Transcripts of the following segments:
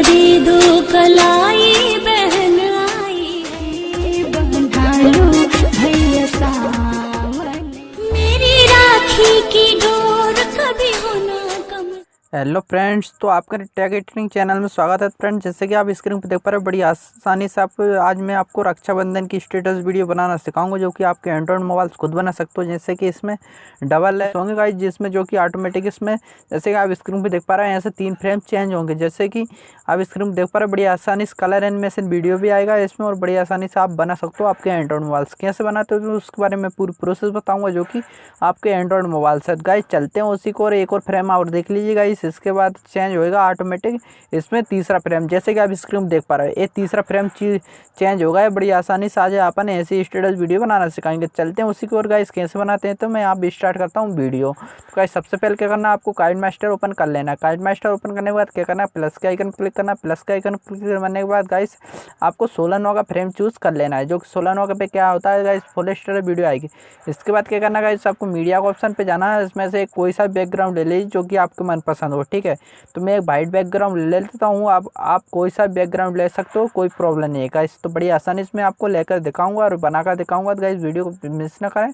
खरीदो कलाई बहन आई है, बंधा लो भैया सावन, मेरी राखी की डोर कभी होना कम। हेलो फ्रेंड्स, तो आपका टैग एडिटिंग चैनल में स्वागत है। फ्रेंड्स, जैसे कि आप स्क्रीन पर देख पा रहे हैं, बड़ी आसानी से आप आज मैं आपको रक्षाबंधन की स्टेटस वीडियो बनाना सिखाऊंगा, जो कि आपके एंड्रॉइड मोबाइल खुद बना सकते हो। जैसे कि इसमें डबल है होंगे गाइस, जिसमें जो कि ऑटोमेटिक इसमें जैसे कि आप स्क्रीन पर देख पा रहे हैं, ऐसे 3 फ्रेम चेंज होंगे। जैसे कि आप स्क्रीन पर देख पा रहे हैं, बड़ी आसानी से कलर एनिमेशन वीडियो भी आएगा इसमें, और बड़ी आसानी से आप बना सकते हो आपके एंड्रॉइड मोबाइल से। कैसे बनाते हो तो उसके बारे में पूरी प्रोसेस बताऊँगा, जो कि आपके एंड्रॉइड मोबाइल से। गाइस चलते हैं उसी को, और एक और फ्रेम और देख लीजिए गाइस। इसके बाद चेंज होएगा ऑटोमेटिक इसमें तीसरा फ्रेम, जैसे कि आप स्क्रीन देख पा रहे हैं, ये तीसरा फ्रेम चेंज होगा। ये बड़ी आसानी से आज अपन ऐसी स्टेटस वीडियो बनाना सिखाएंगे। चलते हैं उसी को, और गाइस कैसे बनाते हैं तो मैं आप स्टार्ट करता हूँ वीडियो। तो गाइस सबसे पहले क्या करना है, आपको काइनमास्टर ओपन कर लेना है। काइनमास्टर ओपन करने के बाद क्या करना है, प्लस के आइकन क्लिक करना है। प्लस के आइकन क्लिक करने के बाद गाइस आपको 16:9 का फ्रेम चूज कर लेना है, जो कि 16:9 पे क्या होता है गाइस, फुल स्टोरेज वीडियो आएगी। इसके बाद क्या करना है गाइस, आपको मीडिया के ऑप्शन पे जाना है। इसमें से कोई सा बैकग्राउंड ले लीजिए जो कि आपको मनपसंद हो, ठीक है। तो मैं एक वाइट बैकग्राउंड ले लेता हूँ। आप कोई सा बैकग्राउंड ले सकते हो, कोई प्रॉब्लम नहीं है गाइस। तो बड़ी आसानी से मैं आपको लेकर दिखाऊंगा और बनाकर दिखाऊंगा। तो गाइस वीडियो को मिस ना करें।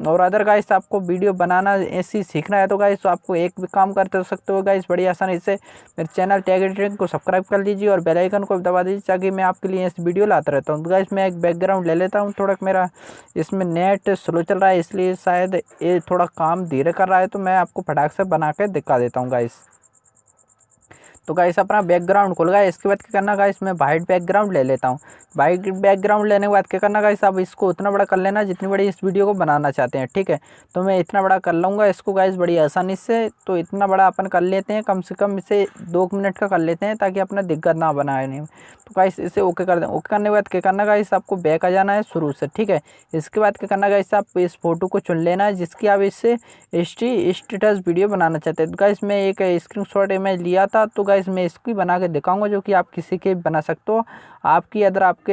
और अदर गाइस आपको वीडियो बनाना ऐसी सीखना है तो गाइस तो आपको एक भी काम करते सकते हो गाइस, बड़ी आसानी से मेरे चैनल टैग एडिटिंग को सब्सक्राइब कर लीजिए और बेल आइकन को दबा दीजिए, ताकि मैं आपके लिए ऐसी वीडियो लाता रहता हूँ। तो गाइस मैं एक बैकग्राउंड ले लेता हूँ। थोड़ा मेरा इसमें नेट स्लो चल रहा है, इसलिए शायद ये थोड़ा काम धीरे कर रहा है, तो मैं आपको फटाक से बना के दिखा देता हूँ गाइस। तो गाइस अपना बैकग्राउंड खुल गया। इसके बाद क्या करना गाइस, मैं वाइट बैकग्राउंड ले लेता हूँ। वाइट बैकग्राउंड लेने के बाद क्या करना गाइस, अब इसको उतना बड़ा कर लेना जितनी बड़ी इस वीडियो को बनाना चाहते हैं, ठीक है। तो मैं इतना बड़ा कर लूँगा इसको गाइस बड़ी आसानी से। तो इतना बड़ा अपन कर लेते हैं, कम से कम इसे 2 मिनट का कर लेते हैं, ताकि अपना दिक्कत ना बनाए नहीं। तो गाइस इसे ओके कर दें। ओके करने के बाद क्या करना गाइस, आपको बैक आ जाना है शुरू से, ठीक है। इसके बाद क्या करना गाइस, आप इस फोटो को चुन लेना है जिसकी आप इससे स्टेटस वीडियो बनाना चाहते हैं। तो गाइस मैं एक स्क्रीनशॉट इमेज लिया था, तो गाइस मैं इसको बना के दिखाऊंगा, जो कि आप किसी के बना सकते हो। आपकी अदर आपके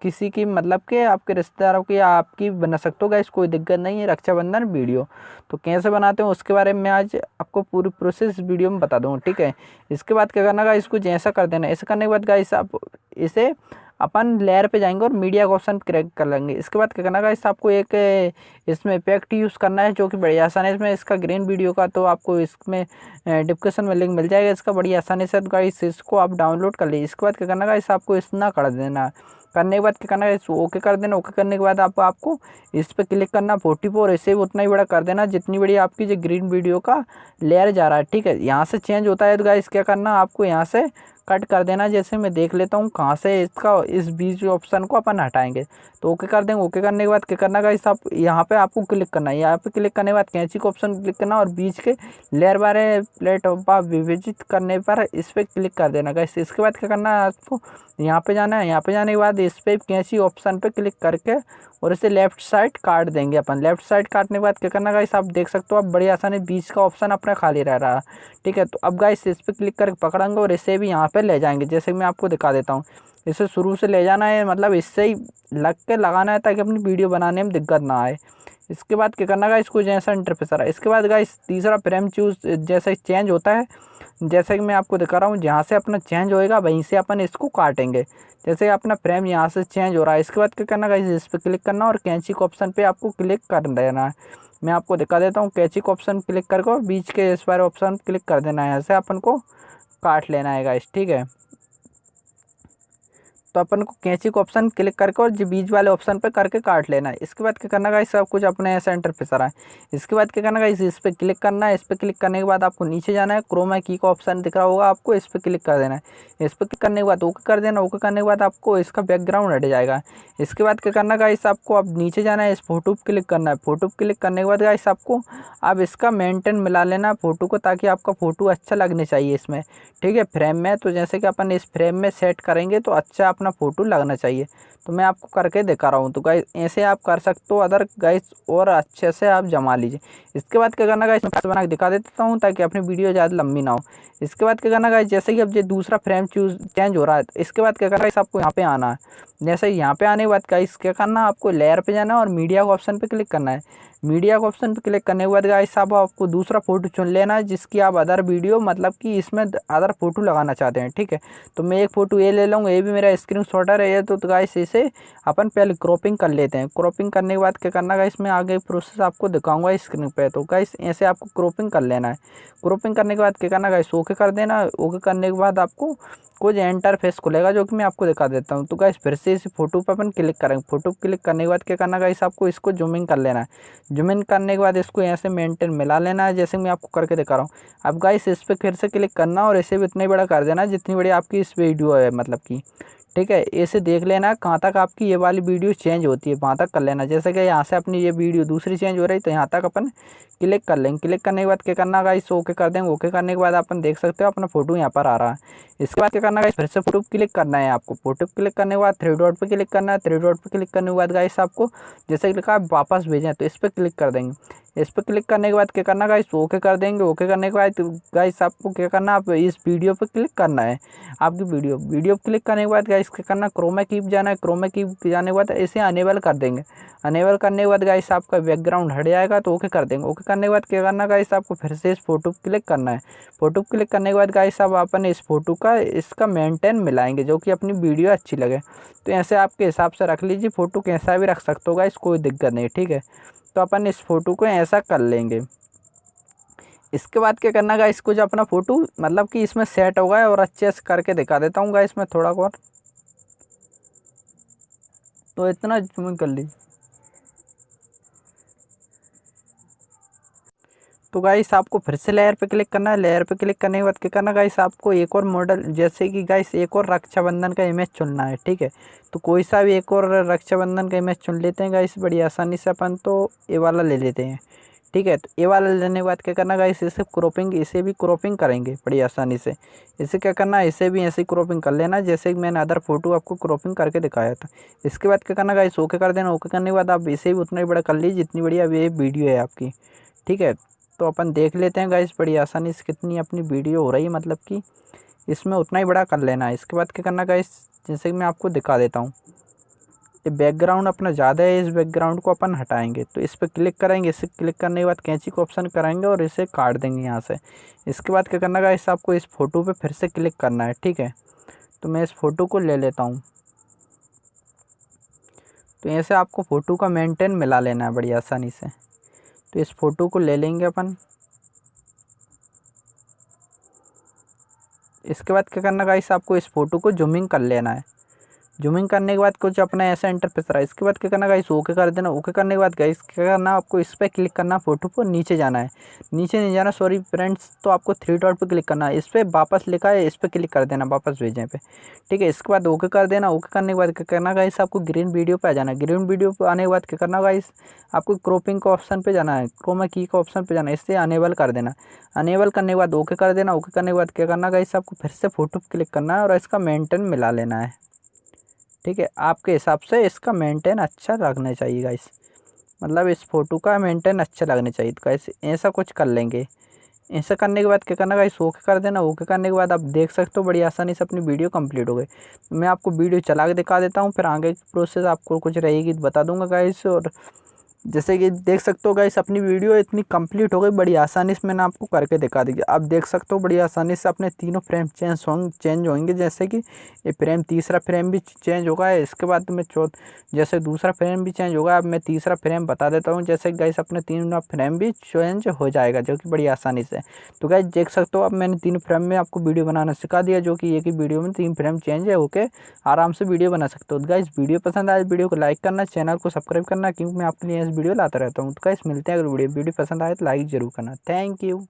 किसी की मतलब के आपके रिश्तेदारों की आपकी बना सकते हो गाइस, कोई दिक्कत नहीं है। रक्षाबंधन वीडियो तो कैसे बनाते हो उसके बारे में आज आपको पूरी प्रोसेस वीडियो में बता दूँगा, ठीक है। इसके बाद क्या करना गाइस, इसको जैसा कर देना। ऐसा करने के बाद गाइस आप इसे अपन लेयर पे जाएंगे और मीडिया का ऑप्शन क्लिक कर लेंगे। इसके बाद क्या करना गाइस, आपको एक इसमें इफेक्ट यूज़ करना है, जो कि बड़ी आसानी है। इसमें इसका ग्रीन वीडियो का तो आपको इसमें डिस्क्रिप्शन में लिंक मिल जाएगा इसका, बड़ी आसानी से गाइस इसको आप डाउनलोड कर लीजिए। इसके बाद क्या करना गाइस, आपको इतना कर देना। करने के बाद क्या करना है, ओके कर देना। ओके करने के बाद आपको इस पर क्लिक करना 44, इसे उतना ही बड़ा कर देना जितनी बड़ी आपकी जो ग्रीन वीडियो का लेयर जा रहा है, ठीक है। यहाँ से चेंज होता है तो गाइस क्या करना, आपको यहाँ से कट कर देना। जैसे मैं देख लेता हूँ कहाँ से इसका इस बीच ऑप्शन को अपन हटाएंगे। तो ओके कर देंगे। ओके करने के बाद क्या करना गाइस, आप यहाँ पे आपको क्लिक करना है। यहाँ पे क्लिक करने के बाद कैंची को ऑप्शन क्लिक करना, और बीच के लेयर वाले प्लेट विभाजित करने पर इस पर क्लिक कर देना गाइस। इसके बाद क्या करना है, आपको यहाँ पे जाना है। यहाँ पे जाने के बाद इस पर कैंची ऑप्शन पे क्लिक करके और इसे लेफ्ट साइड काट देंगे अपन। लेफ्ट साइड काटने के बाद क्या करना गाइस, आप देख सकते हो आप बड़ी आसानी बीच का ऑप्शन अपना खाली रह रहा है, ठीक है। तो अब गाइस इस पर क्लिक करके पकड़ेंगे और इसे भी यहाँ पे ले जाएंगे, जैसे मैं आपको दिखा देता हूँ। इसे शुरू से ले जाना है, मतलब इससे ही लग के लगाना है, ताकि अपनी वीडियो बनाने में दिक्कत ना आए। इसके बाद क्या करना गाइस, इसको जैसा इंटरफेस आ रहा है। इसके बाद गाइस तीसरा फ्रेम चूज जैसे चेंज होता है, जैसे कि मैं आपको दिखा रहा हूँ, जहाँ से अपना चेंज होएगा वहीं से अपन इसको काटेंगे। जैसे अपना फ्रेम यहाँ से चेंज हो रहा है। इसके बाद क्या करना गाइस, इस पर क्लिक करना और कैंची के ऑप्शन पे आपको क्लिक कर देना है। मैं आपको दिखा देता हूँ। कैंची के ऑप्शन क्लिक करके और बीच के इस वाले ऑप्शन क्लिक कर देना है, ऐसे अपन को काट लेना है गाइस, ठीक है। तो अपन को कैंची को ऑप्शन क्लिक करके और जो बीच वाले ऑप्शन पे करके काट लेना है। इसके बाद क्या करना गाइस, सब कुछ अपने ऐसा इंटरफेस आ रहा है। इसके बाद क्या करना गाइस, इस पर क्लिक करना है। इस पर क्लिक करने के बाद आपको नीचे जाना है, क्रोमा की का ऑप्शन दिख रहा होगा आपको, इस पर क्लिक कर देना है। इस पर क्लिक करने के बाद ओके कर देना। ओके करने के बाद आपको इसका बैकग्राउंड हट जाएगा। इसके बाद क्या करना गाइस, आपको अब नीचे जाना है, इस फोटो पर क्लिक करना है। फोटो पर क्लिक करने के बाद गाइस आपको अब इसका मेंटेन मिला लेना फोटो को, ताकि आपका फोटो अच्छा लगने चाहिए इसमें, ठीक है, फ्रेम में। तो जैसे कि अपन इस फ्रेम में सेट करेंगे तो अच्छा अपना फोटो लगना चाहिए। तो मैं आपको करके दिखा रहा हूँ। तो गाइस ऐसे आप कर सकते हो अदर गाइस, और अच्छे से आप जमा लीजिए। इसके बाद क्या करना गाइस, मैं बना के दिखा देता हूँ ताकि अपनी वीडियो ज़्यादा लंबी ना हो। इसके बाद क्या करना गाइस, जैसे कि अब ये दूसरा फ्रेम चेंज हो रहा है, इसके बाद क्या करना गाइस, आपको यहाँ पे आना है। जैसे यहाँ पे आने के बाद गाइस क्या करना, आपको लेयर पे जाना है और मीडिया के ऑप्शन पे क्लिक करना है। मीडिया के ऑप्शन पे क्लिक करने के बाद गाइस साहब आपको दूसरा फ़ोटो चुन लेना है जिसकी आप अदर वीडियो मतलब कि इसमें अदर फ़ोटो लगाना चाहते हैं। ठीक है, तो मैं एक फ़ोटो ये ले लूँगा, ये भी मेरा स्क्रीन शॉटर है ये। तो गाइस इसे अपन पहले क्रॉपिंग कर लेते हैं। क्रॉपिंग करने के बाद क्या करना गाइस, मैं आगे प्रोसेस आपको दिखाऊंगा स्क्रीन पे। तो गाइस ऐसे आपको क्रॉपिंग कर लेना है। क्रॉपिंग करने के बाद क्या करना गाइस, ओके कर देना। ओके करने के बाद आपको कुछ इंटरफेस खुलेगा जो कि मैं आपको दिखा देता हूँ। तो गाइस फिर से इस फोटो पर अपन क्लिक करेंगे। फोटो क्लिक करने के बाद क्या करना गाइस, आपको इसको जूम इन कर लेना है। जूम इन करने के बाद इसको ऐसे मेंटेन मिला लेना है जैसे मैं आपको करके दिखा रहा हूँ। अब गाइस इस पर फिर से क्लिक करना और इसे भी इतना ही बड़ा कर देना जितनी बड़ी आपकी इस वीडियो है मतलब कि। ठीक है, इसे देख लेना कहाँ तक आपकी ये वाली वीडियो चेंज होती है, वहाँ तक कर लेना। जैसे कि यहाँ से अपनी ये वीडियो दूसरी चेंज हो रही तो यहाँ तक अपन क्लिक कर लेंगे। क्लिक करने के बाद क्या करना गाइस, ओके कर देंगे। ओके करने के बाद अपन देख सकते हो अपना फोटो यहाँ पर आ रहा है। इसके बाद क्या करना गाइस, फिर से फोटो क्लिक करना है आपको। फोटो क्लिक करने के बाद थ्री डॉट पे क्लिक करना है। थ्री डॉट पे क्लिक करने के बाद गाइस आपको जैसे कि लिखा है वापस भेजें, तो इस पर क्लिक कर देंगे। इस पर क्लिक करने के बाद क्या करना गाइस, ओके कर देंगे। ओके करने के बाद गाइस आपको क्या करना, आप इस वीडियो पे क्लिक करना है। आपकी वीडियो क्लिक करने के बाद गाइस क्या करना, क्रोमा की जाना है। क्रोमा की जाने के बाद इसे अनेबल कर देंगे। अनेबल करने के बाद गाइस आपका बैकग्राउंड हट जाएगा, तो ओके कर देंगे। ओके करने के बाद क्या करना गाइस, आपको फिर से इस फोटो क्लिक करना है। फोटो क्लिक करने के बाद गाइस अब अपन इस फोटो का इसका मेंटेन मिलाएंगे जो कि अपनी वीडियो अच्छी लगे। तो ऐसे आपके हिसाब से रख लीजिए, फोटो कैसा भी रख सकते हो गाइस, कोई दिक्कत नहीं। ठीक है, तो अपन इस फोटो को ऐसा कर लेंगे। इसके बाद क्या करना गाइस, कुछ अपना फोटो मतलब कि इसमें सेट हो गया और अच्छे से करके दिखा देता हूँ गाइस मैं थोड़ा और। तो इतना जूम कर ली। तो गाइस आपको फिर से लेयर पे क्लिक करना है। लेयर पे क्लिक करने के बाद क्या करना गाइस, आपको एक और मॉडल जैसे कि गाइस एक और रक्षाबंधन का इमेज चुनना है। ठीक है, तो कोई सा भी एक और रक्षाबंधन का इमेज चुन लेते हैं गाइस बड़ी आसानी से। अपन तो ये वाला ले लेते हैं। ठीक है, तो ये वाला लेने के बाद क्या करना गाइस, इसे क्रॉपिंग, इसे भी क्रॉपिंग करेंगे बड़ी आसानी से। इसे क्या करना, इसे भी ऐसे क्रॉपिंग कर लेना जैसे कि मैंने अदर फोटो आपको क्रॉपिंग करके दिखाया था। इसके बाद क्या करना गाइस, ओके कर देना। ओके करने के बाद आप इसे भी उतना ही बड़ा कर लीजिए जितनी बड़ी अब ये वीडियो है आपकी। ठीक है, तो अपन देख लेते हैं गाइस बड़ी आसानी से कितनी अपनी वीडियो हो रही है, मतलब कि इसमें उतना ही बड़ा कर लेना है। इसके बाद क्या करना गाइस, जैसे कि मैं आपको दिखा देता हूँ, ये बैकग्राउंड अपना ज़्यादा है, इस बैकग्राउंड को अपन हटाएंगे। तो इस पर क्लिक करेंगे। इसे क्लिक करने के बाद कैंची को ऑप्शन कराएंगे और इसे काट देंगे यहाँ से। इसके बाद क्या करना गाइस, आपको इस फोटो पे फिर से क्लिक करना है। ठीक है, तो मैं इस फोटो को ले लेता हूँ। तो ऐसे आपको फ़ोटो का मेंटेन मिला लेना है बड़ी आसानी से। तो इस फ़ोटो को ले लेंगे अपन। इसके बाद क्या करना गाइस, आपको इस फ़ोटो को जूमिंग कर लेना है। जूमिंग करने के बाद कुछ अपना ऐसा इंटरफेस रहा है। इसके बाद क्या करना गाइस, ओके कर देना। ओके करने के बाद गाइस क्या करना, आपको इस पर क्लिक करना, फोटो पर नीचे जाना है। नीचे नहीं जाना, सॉरी फ्रेंड्स, तो आपको थ्री डॉट पे क्लिक करना है। इस पर वापस लिखा है, इस पर क्लिक कर देना, वापस भेजने पे। ठीक है, इसके बाद ओके कर देना। ओके करने के बाद क्या करना गाइस, आपको ग्रीन वीडियो पे आ जाना है। ग्रीन वीडियो पे आने के बाद क्या करना गाइस, आपको क्रॉपिंग का ऑप्शन पे जाना है, क्रोमा की का ऑप्शन पे जाना है, इससे अनेबल कर देना। अनेबल करने के बाद ओके कर देना। ओके करने के बाद क्या करना गाइस, आपको फिर से फोटो पे क्लिक करना है और इसका मेंटेन मिला लेना है। ठीक है, आपके हिसाब से इसका मेंटेन अच्छा रखना चाहिए गाइस, मतलब इस फोटो का मेंटेन अच्छा लगना चाहिए। तो गाइस ऐसा कुछ कर लेंगे। ऐसा करने के बाद क्या करना गाइस, ओके कर देना। ओके करने के बाद आप देख सकते हो बड़ी आसानी से अपनी वीडियो कंप्लीट हो गई। मैं आपको वीडियो चला के दिखा देता हूँ, फिर आगे की प्रोसेस आपको कुछ रहेगी तो बता दूंगा गाइस। और जैसे कि देख सकते हो गाइस, अपनी वीडियो इतनी कंप्लीट हो गई बड़ी आसानी से, मैंने आपको करके दिखा दी। आप देख सकते हो बड़ी आसानी से अपने तीनों फ्रेम चेंज होंगे। जैसे कि ये फ्रेम, तीसरा फ्रेम भी चेंज होगा है। इसके बाद में जैसे दूसरा फ्रेम भी चेंज होगा। अब मैं तीसरा फ्रेम बता देता हूँ। जैसे गाइस अपने तीनों फ्रेम भी चेंज हो जाएगा जो कि बड़ी आसानी से। तो गाइस देख सकते हो, अब मैंने 3 फ्रेम में आपको वीडियो बनाना सिखा दिया, जो कि एक ही वीडियो में 3 फ्रेम चेंज है होके आराम से वीडियो बना सकते हो। तो गाइस वीडियो पसंद आए, वीडियो को लाइक करना, चैनल को सब्सक्राइब करना, क्योंकि मैं आपके लिए इस वीडियो लाता रहता हूँ। तो गाइस मिलते हैं, अगर वीडियो पसंद आए तो लाइक जरूर करना। Thank you.